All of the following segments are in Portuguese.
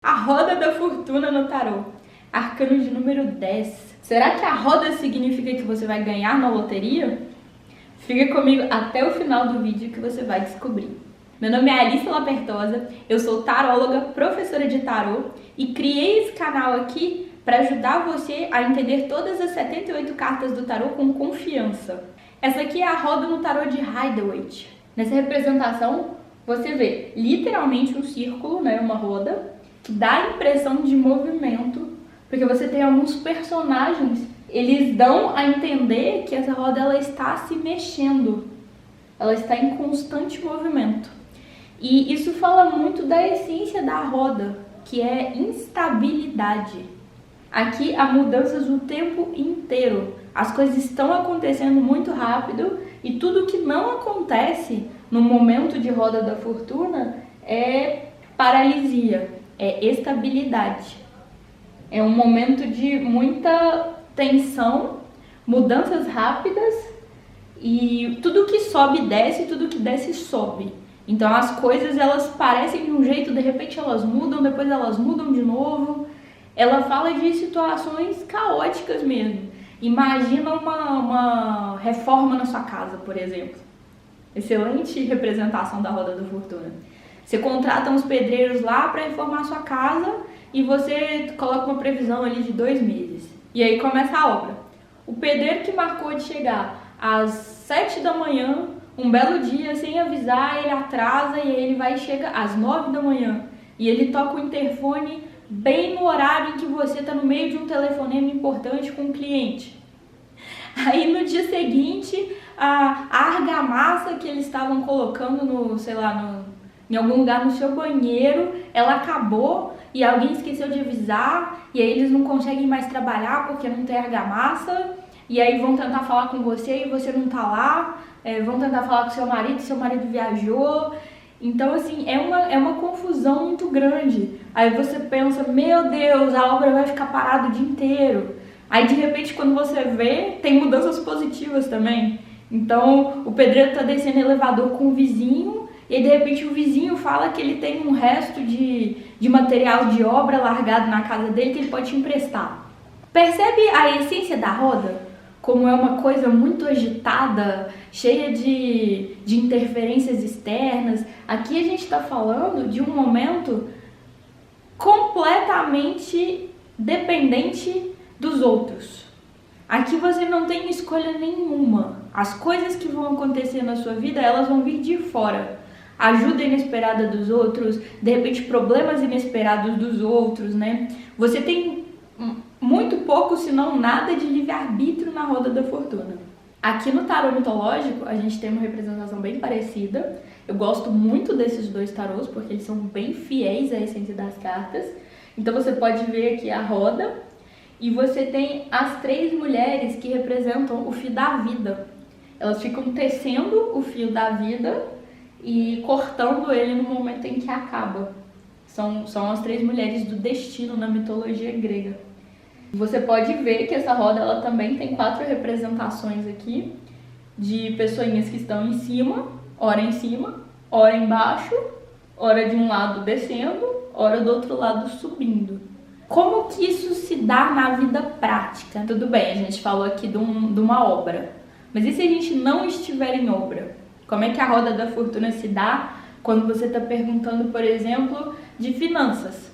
A roda da fortuna no tarô. Arcano de número 10. Será que a roda significa que você vai ganhar na loteria? Fica comigo até o final do vídeo que você vai descobrir. Meu nome é Alice Lapertosa, eu sou taróloga, professora de tarô e criei esse canal aqui para ajudar você a entender todas as 78 cartas do tarô com confiança. Essa aqui é a roda no tarô de Rider-Waite. Nessa representação, você vê literalmente um círculo, né, uma roda, que dá a impressão de movimento, porque você tem alguns personagens, eles dão a entender que essa roda ela está se mexendo, ela está em constante movimento. E isso fala muito da essência da roda, que é instabilidade. Aqui há mudanças o tempo inteiro, as coisas estão acontecendo muito rápido e tudo que não acontece no momento de roda da fortuna é paralisia. É estabilidade. É um momento de muita tensão, mudanças rápidas e tudo que sobe desce, tudo que desce sobe. Então as coisas elas parecem de um jeito, de repente elas mudam, depois elas mudam de novo. Ela fala de situações caóticas mesmo. Imagina uma reforma na sua casa, por exemplo. Excelente representação da roda da fortuna. Você contrata uns pedreiros lá para reformar a sua casa e você coloca uma previsão ali de 2 meses. E aí começa a obra. O pedreiro que marcou de chegar às 7 da manhã, um belo dia, sem avisar, ele atrasa e aí ele vai e chega às 9 da manhã. E ele toca o interfone bem no horário em que você está no meio de um telefonema importante com um cliente. Aí no dia seguinte, a argamassa que eles estavam colocando em algum lugar no seu banheiro, ela acabou e alguém esqueceu de avisar e aí eles não conseguem mais trabalhar porque não tem argamassa e aí vão tentar falar com você e você não tá lá, vão tentar falar com seu marido viajou. Então assim, é uma confusão muito grande. Aí você pensa, meu Deus, a obra vai ficar parada o dia inteiro. Aí de repente quando você vê, tem mudanças positivas também. Então o pedreiro tá descendo elevador com o vizinho e aí, de repente o vizinho fala que ele tem um resto de material de obra largado na casa dele que ele pode te emprestar. Percebe a essência da roda? Como é uma coisa muito agitada, cheia de interferências externas. Aqui a gente está falando de um momento completamente dependente dos outros. Aqui você não tem escolha nenhuma. As coisas que vão acontecer na sua vida, elas vão vir de fora. Ajuda inesperada dos outros, de repente problemas inesperados dos outros, né? Você tem muito pouco, se não nada, de livre-arbítrio na roda da fortuna. Aqui no tarô mitológico, a gente tem uma representação bem parecida. Eu gosto muito desses dois tarôs, porque eles são bem fiéis à essência das cartas. Então você pode ver aqui a roda, e você tem as 3 mulheres que representam o fio da vida. Elas ficam tecendo o fio da vida e cortando ele no momento em que acaba. São as 3 mulheres do destino na mitologia grega. Você pode ver que essa roda ela também tem 4 representações aqui de pessoinhas que estão em cima, ora embaixo, ora de um lado descendo, ora do outro lado subindo. Como que isso se dá na vida prática? Tudo bem, a gente falou aqui de uma obra, mas e se a gente não estiver em obra? Como é que a roda da fortuna se dá quando você está perguntando, por exemplo, de finanças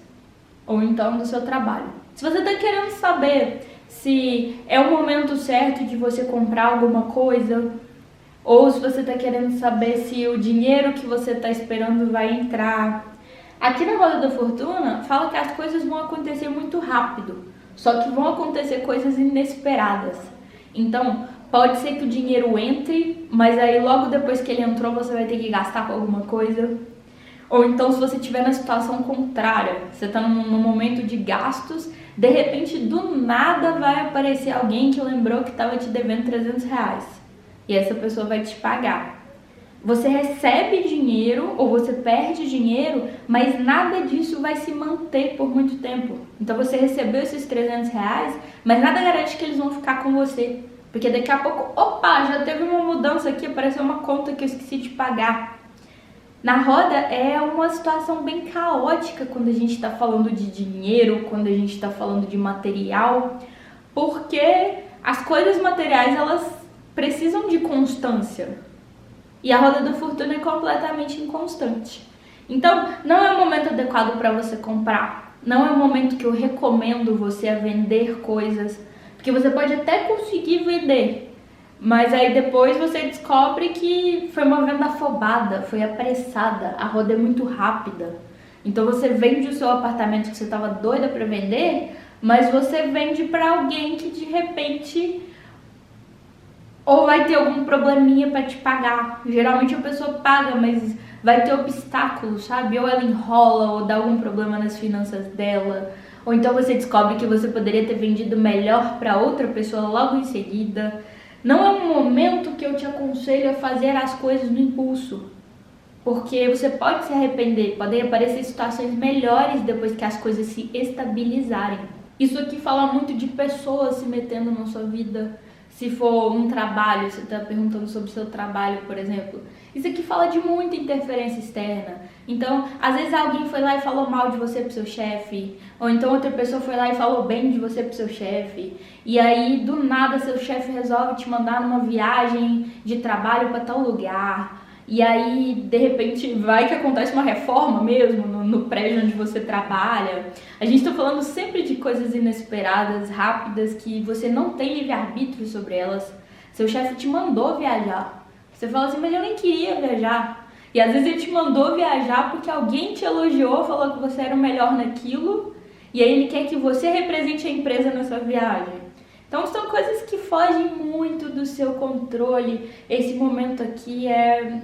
ou então do seu trabalho? Se você está querendo saber se é o momento certo de você comprar alguma coisa ou se você está querendo saber se o dinheiro que você está esperando vai entrar. Aqui na roda da fortuna fala que as coisas vão acontecer muito rápido, só que vão acontecer coisas inesperadas. Então, pode ser que o dinheiro entre, mas aí logo depois que ele entrou você vai ter que gastar com alguma coisa. Ou então se você estiver na situação contrária, você está num momento de gastos, de repente do nada vai aparecer alguém que lembrou que estava te devendo 300 reais. E essa pessoa vai te pagar. Você recebe dinheiro ou você perde dinheiro, mas nada disso vai se manter por muito tempo. Então você recebeu esses 300 reais, mas nada garante que eles vão ficar com você. Porque daqui a pouco, opa, já teve uma mudança aqui, apareceu uma conta que eu esqueci de pagar. Na roda é uma situação bem caótica quando a gente está falando de dinheiro, quando a gente está falando de material, porque as coisas materiais elas precisam de constância e a roda da fortuna é completamente inconstante. Então, não é o momento adequado para você comprar, não é o momento que eu recomendo você a vender coisas, porque você pode até conseguir vender, mas aí depois você descobre que foi uma venda afobada, foi apressada, a roda é muito rápida. Então você vende o seu apartamento que você estava doida para vender, mas você vende para alguém que de repente ou vai ter algum probleminha para te pagar. Geralmente a pessoa paga, mas vai ter obstáculos, sabe? Ou ela enrola, ou dá algum problema nas finanças dela. Ou então você descobre que você poderia ter vendido melhor para outra pessoa logo em seguida. Não é um momento que eu te aconselho a fazer as coisas no impulso, porque você pode se arrepender, podem aparecer situações melhores depois que as coisas se estabilizarem. Isso aqui fala muito de pessoas se metendo na sua vida. Se for um trabalho, você está perguntando sobre o seu trabalho, por exemplo. Isso aqui fala de muita interferência externa. Então, às vezes alguém foi lá e falou mal de você pro seu chefe, ou então outra pessoa foi lá e falou bem de você pro seu chefe. E aí, do nada, seu chefe resolve te mandar numa viagem de trabalho para tal lugar. E aí, de repente, vai que acontece uma reforma mesmo no prédio onde você trabalha. A gente está falando sempre de coisas inesperadas, rápidas, que você não tem livre-arbítrio sobre elas. Seu chefe te mandou viajar. Você fala assim, mas eu nem queria viajar. E às vezes ele te mandou viajar porque alguém te elogiou, falou que você era o melhor naquilo. E aí ele quer que você represente a empresa na sua viagem. Então são coisas que fogem muito do seu controle. Esse momento aqui é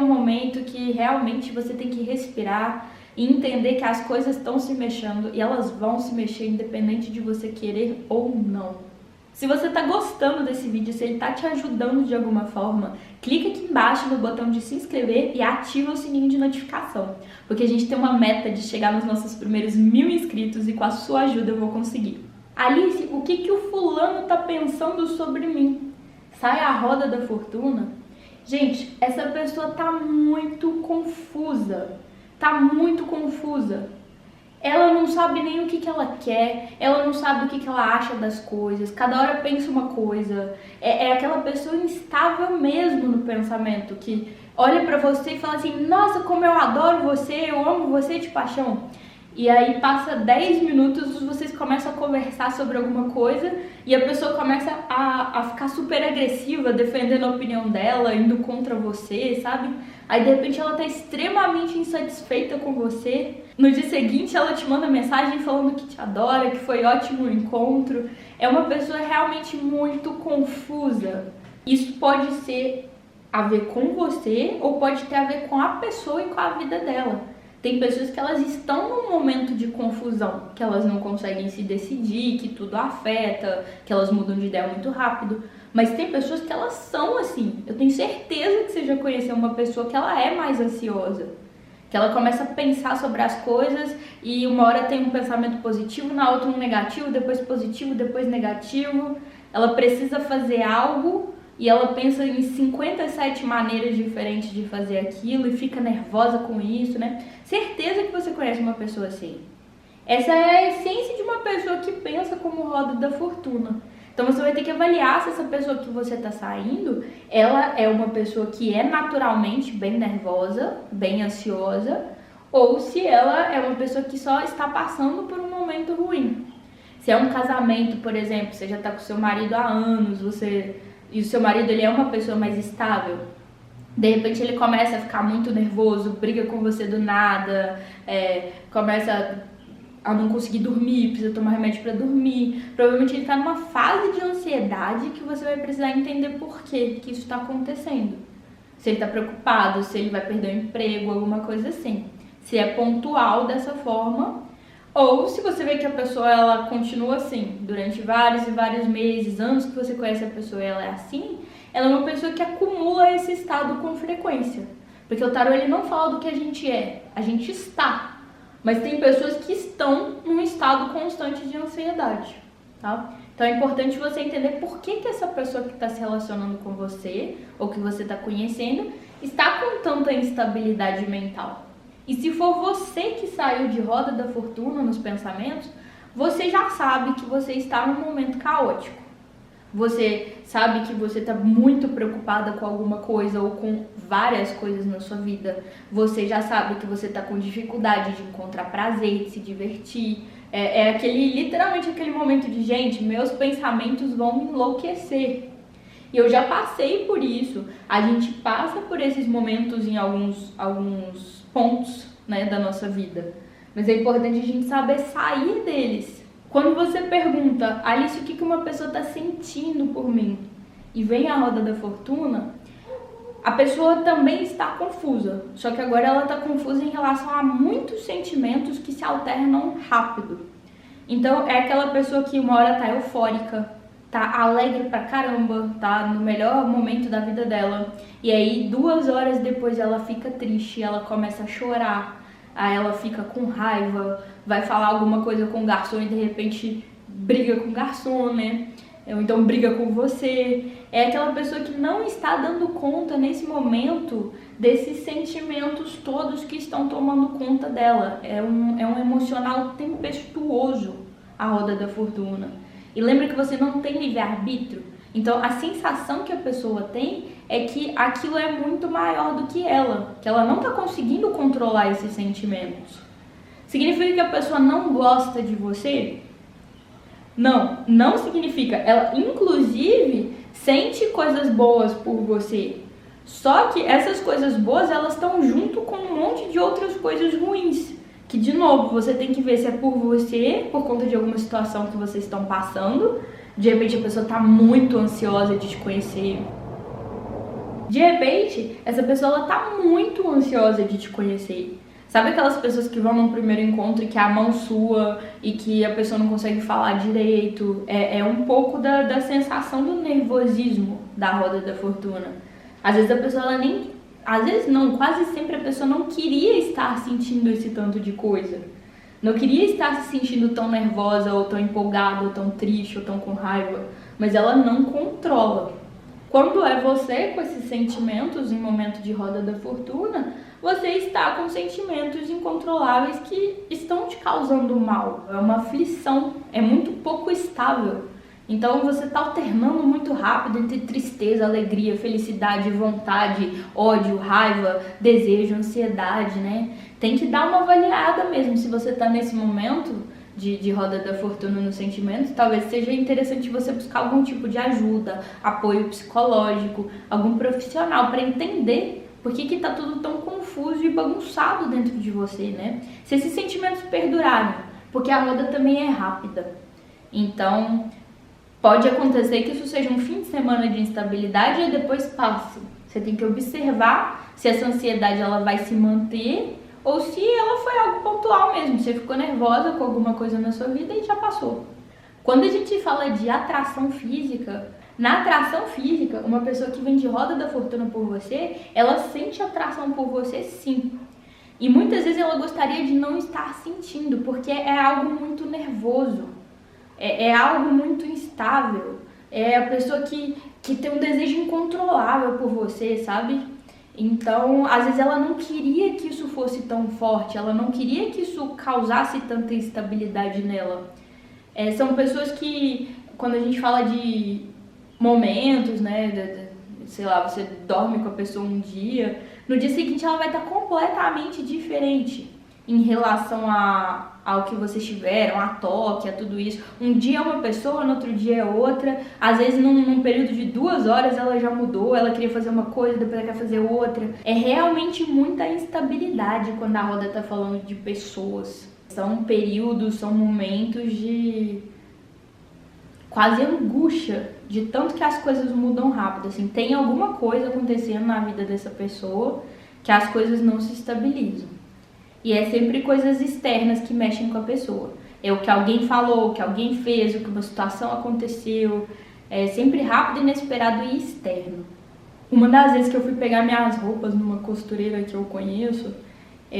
um momento que realmente você tem que respirar e entender que as coisas estão se mexendo e elas vão se mexer independente de você querer ou não. Se você está gostando desse vídeo, se ele está te ajudando de alguma forma, clica aqui embaixo no botão de se inscrever e ativa o sininho de notificação, porque a gente tem uma meta de chegar nos nossos primeiros 1000 inscritos e com a sua ajuda eu vou conseguir. Alice, o que o fulano tá pensando sobre mim? Sai a roda da fortuna. Gente, essa pessoa tá muito confusa. Tá muito confusa. Ela não sabe nem o que ela quer, ela não sabe o que ela acha das coisas, cada hora pensa uma coisa. É aquela pessoa instável mesmo no pensamento, que olha pra você e fala assim, nossa, como eu adoro você, eu amo você de paixão. E aí passa 10 minutos, vocês começam a conversar sobre alguma coisa e a pessoa começa a ficar super agressiva, defendendo a opinião dela, indo contra você, sabe? Aí de repente ela tá extremamente insatisfeita com você. No dia seguinte ela te manda mensagem falando que te adora, que foi ótimo o encontro. É uma pessoa realmente muito confusa. Isso pode ser a ver com você ou pode ter a ver com a pessoa e com a vida dela. Tem pessoas que elas estão num momento de confusão, que elas não conseguem se decidir, que tudo afeta, que elas mudam de ideia muito rápido. Mas tem pessoas que elas são assim. Eu tenho certeza que você já conheceu uma pessoa que ela é mais ansiosa. Que ela começa a pensar sobre as coisas e uma hora tem um pensamento positivo, na outra um negativo, depois positivo, depois negativo. Ela precisa fazer algo e ela pensa em 57 maneiras diferentes de fazer aquilo e fica nervosa com isso, né? Certeza que você conhece uma pessoa assim. Essa é a essência de uma pessoa que pensa como roda da fortuna. Então você vai ter que avaliar se essa pessoa que você está saindo, ela é uma pessoa que é naturalmente bem nervosa, bem ansiosa, ou se ela é uma pessoa que só está passando por um momento ruim. Se é um casamento, por exemplo, você já está com seu marido há anos, e o seu marido ele é uma pessoa mais estável, de repente ele começa a ficar muito nervoso, briga com você do nada, começa a não conseguir dormir, precisa tomar remédio para dormir. Provavelmente ele está numa fase de ansiedade que você vai precisar entender por que isso está acontecendo. Se ele está preocupado, se ele vai perder o emprego, alguma coisa assim. Se é pontual dessa forma, ou se você vê que a pessoa ela continua assim, durante vários e vários meses, anos que você conhece a pessoa e ela é assim, ela é uma pessoa que acumula esse estado com frequência. Porque o tarô ele não fala do que a gente é, a gente está. Mas tem pessoas que estão num estado constante de ansiedade. tá? Então é importante você entender por que essa pessoa que está se relacionando com você, ou que você está conhecendo, está com tanta instabilidade mental. E se for você que saiu de roda da fortuna nos pensamentos, você já sabe que você está num momento caótico. Você sabe que você está muito preocupada com alguma coisa ou com várias coisas na sua vida. Você já sabe que você está com dificuldade de encontrar prazer, de se divertir. Literalmente aquele momento de, gente, meus pensamentos vão me enlouquecer. E eu já passei por isso. A gente passa por esses momentos em alguns pontos, né, da nossa vida. Mas é importante a gente saber sair deles. Quando você pergunta, Alice, o que uma pessoa está sentindo por mim? E vem a roda da fortuna, a pessoa também está confusa. Só que agora ela está confusa em relação a muitos sentimentos que se alternam rápido. Então é aquela pessoa que uma hora tá eufórica, tá alegre pra caramba, tá no melhor momento da vida dela. E aí 2 horas depois ela fica triste, ela começa a chorar. Aí ela fica com raiva, vai falar alguma coisa com o garçom e de repente briga com o garçom, né? Ou então briga com você. É aquela pessoa que não está dando conta nesse momento desses sentimentos todos que estão tomando conta dela. É um emocional tempestuoso, a roda da fortuna. E lembra que você não tem livre-arbítrio? Então a sensação que a pessoa tem é que aquilo é muito maior do que ela não está conseguindo controlar esses sentimentos. Significa que a pessoa não gosta de você? Não significa. Ela, inclusive, sente coisas boas por você. Só que essas coisas boas, elas estão junto com um monte de outras coisas ruins. Que, de novo, você tem que ver se é por você, por conta de alguma situação que vocês estão passando. De repente, a pessoa está muito ansiosa de te conhecer. De repente, essa pessoa está muito ansiosa de te conhecer. Sabe aquelas pessoas que vão num primeiro encontro e que a mão sua e que a pessoa não consegue falar direito? É um pouco da sensação do nervosismo da roda da fortuna. Às vezes a pessoa, ela nem... Às vezes não, quase sempre a pessoa não queria estar sentindo esse tanto de coisa. Não queria estar se sentindo tão nervosa, ou tão empolgada, ou tão triste, ou tão com raiva. Mas ela não controla. Quando é você com esses sentimentos em momento de roda da fortuna, você está com sentimentos incontroláveis que estão te causando mal. É uma aflição, é muito pouco estável. Então você está alternando muito rápido entre tristeza, alegria, felicidade, vontade, ódio, raiva, desejo, ansiedade, né? Tem que dar uma avaliada mesmo se você está nesse momento de roda da fortuna nos sentimentos. Talvez seja interessante você buscar algum tipo de ajuda, apoio psicológico, algum profissional para entender por que tá tudo tão confuso e bagunçado dentro de você, né? Se esses sentimentos perdurarem, porque a roda também é rápida. Então, pode acontecer que isso seja um fim de semana de instabilidade e depois passe. Você tem que observar se essa ansiedade ela vai se manter ou se ela foi algo pontual mesmo. Você ficou nervosa com alguma coisa na sua vida e já passou. Quando a gente fala de atração física, na atração física, uma pessoa que vem de roda da fortuna por você, ela sente atração por você sim. E muitas vezes ela gostaria de não estar sentindo, porque é algo muito nervoso. É algo muito instável. É a pessoa que tem um desejo incontrolável por você, sabe? Então, às vezes ela não queria que isso fosse tão forte, ela não queria que isso causasse tanta instabilidade nela. São pessoas que, quando a gente fala de momentos, né, sei lá, você dorme com a pessoa um dia, no dia seguinte ela vai estar completamente diferente em relação ao que vocês tiveram, a toque, a tudo isso. Um dia é uma pessoa, no outro dia é outra. Às vezes num período de 2 horas ela já mudou, ela queria fazer uma coisa, depois ela quer fazer outra. É realmente muita instabilidade quando a roda tá falando de pessoas. São períodos, são momentos de quase angústia, de tanto que as coisas mudam rápido. Assim, tem alguma coisa acontecendo na vida dessa pessoa que as coisas não se estabilizam. E é sempre coisas externas que mexem com a pessoa. É o que alguém falou, o que alguém fez, o que uma situação aconteceu. É sempre rápido, inesperado e externo. Uma das vezes que eu fui pegar minhas roupas numa costureira que eu conheço,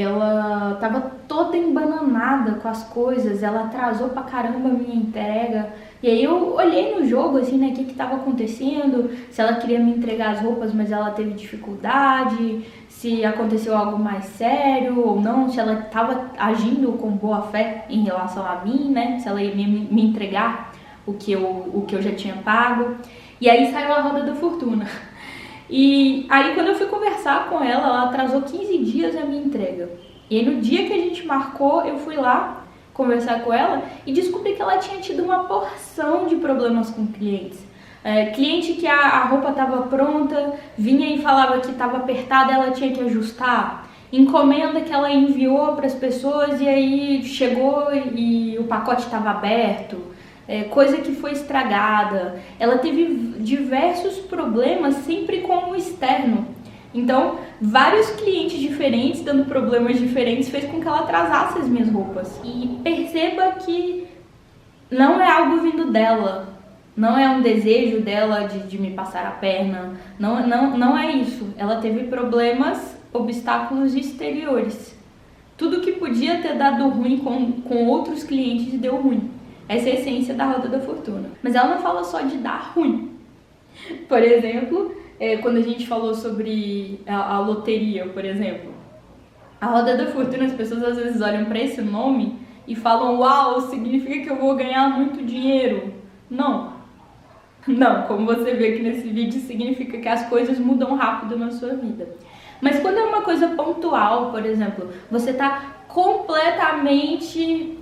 ela tava toda embananada com as coisas, ela atrasou pra caramba a minha entrega. E aí eu olhei no jogo, assim, né, o que tava acontecendo, se ela queria me entregar as roupas, mas ela teve dificuldade, se aconteceu algo mais sério ou não, se ela tava agindo com boa fé em relação a mim, né, se ela ia me entregar o que eu já tinha pago. E aí saiu a roda da fortuna. E aí quando eu fui conversar com ela atrasou 15 dias a minha entrega. E aí no dia que a gente marcou, eu fui lá conversar com ela e descobri que ela tinha tido uma porção de problemas com clientes. Cliente que a roupa estava pronta, vinha e falava que estava apertada, ela tinha que ajustar. Encomenda que ela enviou para as pessoas e aí chegou e o pacote estava aberto. Coisa que foi estragada. Ela teve diversos problemas sempre com o externo. Então, vários clientes diferentes dando problemas diferentes fez com que ela atrasasse as minhas roupas. E perceba que não é algo vindo dela, não é um desejo dela de me passar a perna, não é isso. Ela teve problemas, obstáculos exteriores. Tudo que podia ter dado ruim com outros clientes deu ruim. Essa é a essência da roda da fortuna. Mas ela não fala só de dar ruim. Por exemplo, quando a gente falou sobre a loteria, por exemplo. A roda da fortuna, as pessoas às vezes olham para esse nome e falam: uau, significa que eu vou ganhar muito dinheiro. Não. Não, como você vê aqui nesse vídeo, significa que as coisas mudam rápido na sua vida. Mas quando é uma coisa pontual, por exemplo, você tá completamente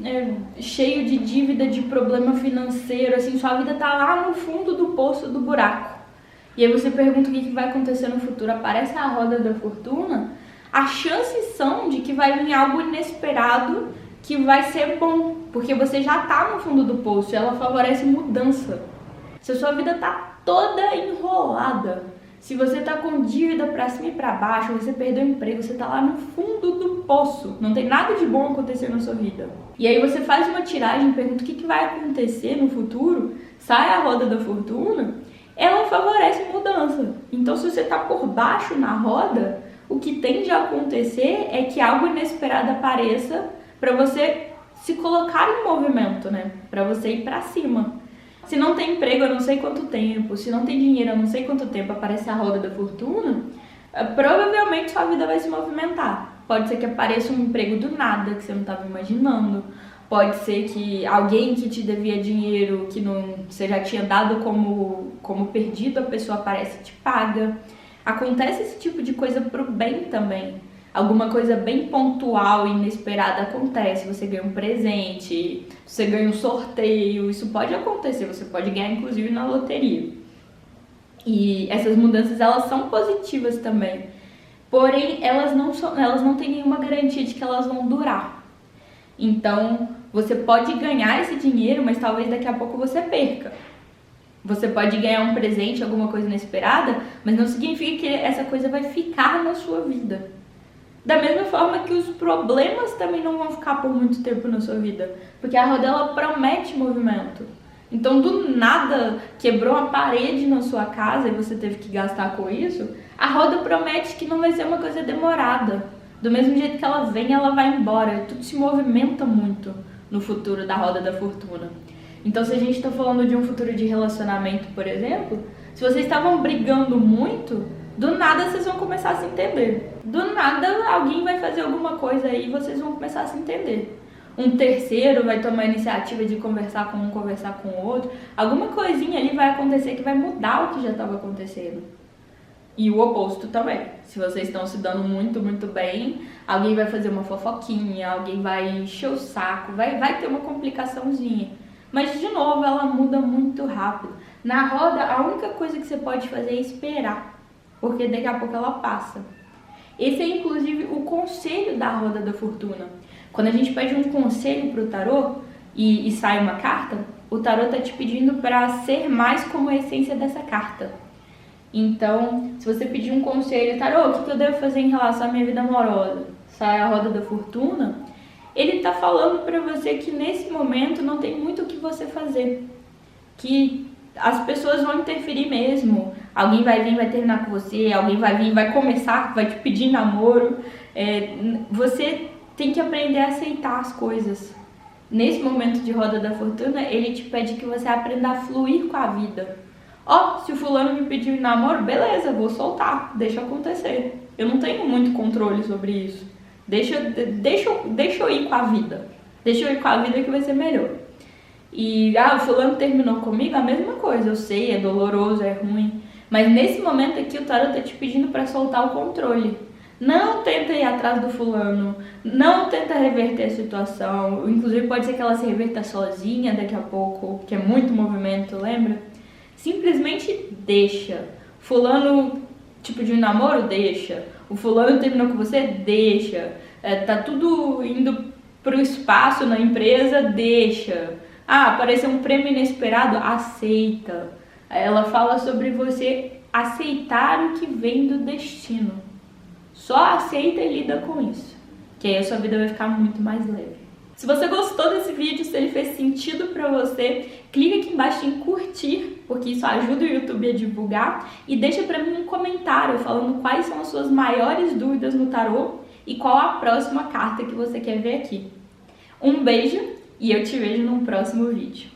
cheio de dívida, de problema financeiro, assim, sua vida tá lá no fundo do poço do buraco. E aí você pergunta o que vai acontecer no futuro, aparece a roda da fortuna, as chances são de que vai vir algo inesperado que vai ser bom, porque você já tá no fundo do poço e ela favorece mudança. Se a sua vida tá toda enrolada, se você tá com dívida pra cima e pra baixo, você perdeu o emprego, você tá lá no fundo do poço, não tem nada de bom acontecer na sua vida. E aí você faz uma tiragem, pergunta o que vai acontecer no futuro, sai a roda da fortuna, ela favorece mudança. Então se você tá por baixo na roda, o que tende a acontecer é que algo inesperado apareça pra você se colocar em movimento, né? Pra você ir pra cima. Se não tem emprego, eu não sei quanto tempo. Se não tem dinheiro, eu não sei quanto tempo, aparece a roda da fortuna, provavelmente sua vida vai se movimentar. Pode ser que apareça um emprego do nada, que você não estava imaginando. Pode ser que alguém que te devia dinheiro, que você já tinha dado como perdido, a pessoa aparece e te paga. Acontece esse tipo de coisa pro bem também. Alguma coisa bem pontual e inesperada acontece, você ganha um presente, você ganha um sorteio, isso pode acontecer, você pode ganhar inclusive na loteria. E essas mudanças, elas são positivas também, porém elas não têm nenhuma garantia de que elas vão durar. Então, você pode ganhar esse dinheiro, mas talvez daqui a pouco você perca. Você pode ganhar um presente, alguma coisa inesperada, mas não significa que essa coisa vai ficar na sua vida. Da mesma forma que os problemas também não vão ficar por muito tempo na sua vida, porque a roda, ela promete movimento. Então, do nada, quebrou uma parede na sua casa e você teve que gastar com isso, a roda promete que não vai ser uma coisa demorada. Do mesmo jeito que ela vem, ela vai embora. Tudo se movimenta muito no futuro da roda da fortuna. Então, se a gente está falando de um futuro de relacionamento, por exemplo, se vocês estavam brigando muito, do nada vocês vão começar a se entender. Do nada alguém vai fazer alguma coisa aí e vocês vão começar a se entender. Um terceiro vai tomar a iniciativa de conversar com um, conversar com o outro. Alguma coisinha ali vai acontecer que vai mudar o que já estava acontecendo. E o oposto também. Se vocês estão se dando muito, muito bem, alguém vai fazer uma fofoquinha, alguém vai encher o saco, vai ter uma complicaçãozinha. Mas, de novo, ela muda muito rápido. Na roda, a única coisa que você pode fazer é esperar, porque daqui a pouco ela passa. Esse é, inclusive, o conselho da roda da fortuna. Quando a gente pede um conselho pro tarô e sai uma carta, o tarô tá te pedindo para ser mais como a essência dessa carta. Então, se você pedir um conselho, tarô, o que eu devo fazer em relação à minha vida amorosa? Sai a roda da fortuna, ele tá falando para você que nesse momento não tem muito o que você fazer. Que as pessoas vão interferir mesmo. Alguém vai vir, vai terminar com você, alguém vai vir, vai começar, vai te pedir namoro. Você tem que aprender a aceitar as coisas. Nesse momento de roda da fortuna, ele te pede que você aprenda a fluir com a vida. Se o fulano me pediu em namoro, beleza, vou soltar, deixa acontecer. Eu não tenho muito controle sobre isso. Deixa eu ir com a vida. Deixa eu ir com a vida que vai ser melhor. E, o fulano terminou comigo, a mesma coisa. Eu sei, é doloroso, é ruim. Mas nesse momento aqui, o tarot tá te pedindo para soltar o controle. Não tenta ir atrás do fulano. Não tenta reverter a situação. Inclusive, pode ser que ela se reverta sozinha daqui a pouco, que é muito movimento, lembra? Simplesmente deixa. Fulano te pediu um namoro? Deixa. O fulano terminou com você? Deixa. Tá tudo indo pro espaço na empresa? Deixa. Apareceu um prêmio inesperado? Aceita. Ela fala sobre você aceitar o que vem do destino. Só aceita e lida com isso, que aí a sua vida vai ficar muito mais leve. Se você gostou desse vídeo, se ele fez sentido pra você, clica aqui embaixo em curtir, porque isso ajuda o YouTube a divulgar, e deixa pra mim um comentário falando quais são as suas maiores dúvidas no tarô e qual a próxima carta que você quer ver aqui. Um beijo e eu te vejo num próximo vídeo.